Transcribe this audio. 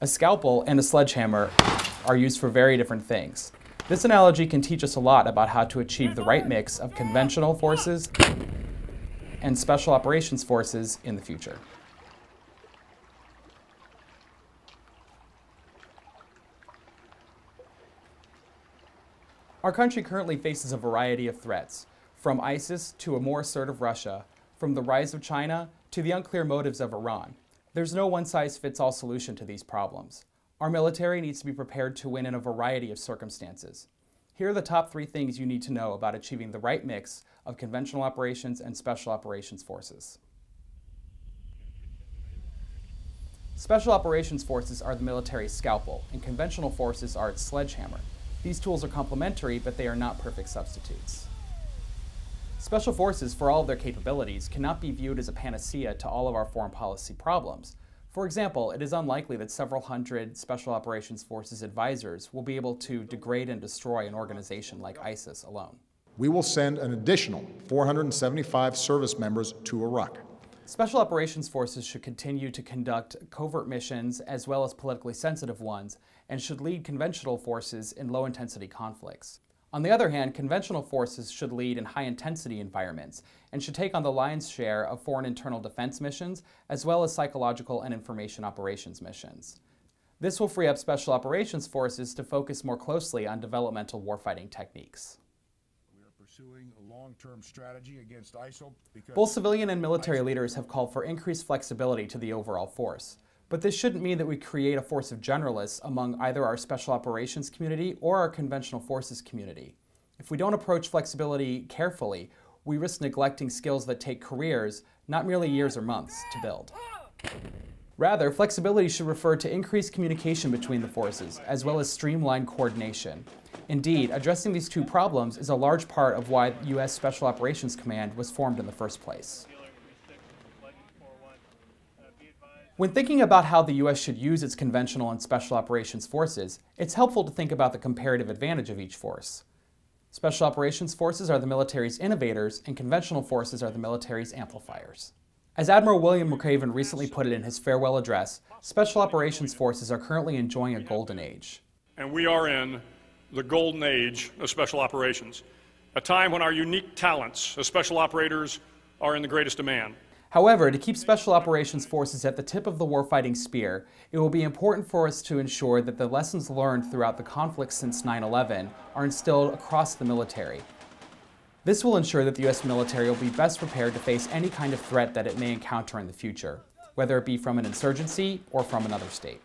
A scalpel and a sledgehammer are used for very different things. This analogy can teach us a lot about how to achieve the right mix of conventional forces and special operations forces in the future. Our country currently faces a variety of threats, from ISIS to a more assertive Russia, from the rise of China to the unclear motives of Iran. There's no one-size-fits-all solution to these problems. Our military needs to be prepared to win in a variety of circumstances. Here are the top 3 things you need to know about achieving the right mix of conventional operations and special operations forces. Special operations forces are the military's scalpel, and conventional forces are its sledgehammer. These tools are complementary, but they are not perfect substitutes. Special forces, for all of their capabilities, cannot be viewed as a panacea to all of our foreign policy problems. For example, it is unlikely that several hundred Special Operations Forces advisors will be able to degrade and destroy an organization like ISIS alone. We will send an additional 475 service members to Iraq. Special Operations Forces should continue to conduct covert missions as well as politically sensitive ones, and should lead conventional forces in low-intensity conflicts. On the other hand, conventional forces should lead in high-intensity environments and should take on the lion's share of foreign internal defense missions as well as psychological and information operations missions. This will free up Special Operations Forces to focus more closely on developmental warfighting techniques. We are pursuing a long-term strategy against ISIL because both civilian and military leaders have called for increased flexibility to the overall force. But this shouldn't mean that we create a force of generalists among either our special operations community or our conventional forces community. If we don't approach flexibility carefully, we risk neglecting skills that take careers, not merely years or months, to build. Rather, flexibility should refer to increased communication between the forces, as well as streamlined coordination. Indeed, addressing these 2 problems is a large part of why U.S. Special Operations Command was formed in the first place. When thinking about how the U.S. should use its conventional and special operations forces, it's helpful to think about the comparative advantage of each force. Special operations forces are the military's innovators, and conventional forces are the military's amplifiers. As Admiral William McRaven recently put it in his farewell address, special operations forces are currently enjoying a golden age. And we are in the golden age of special operations, a time when our unique talents as special operators are in the greatest demand. However, to keep Special Operations Forces at the tip of the warfighting spear, it will be important for us to ensure that the lessons learned throughout the conflict since 9/11 are instilled across the military. This will ensure that the U.S. military will be best prepared to face any kind of threat that it may encounter in the future, whether it be from an insurgency or from another state.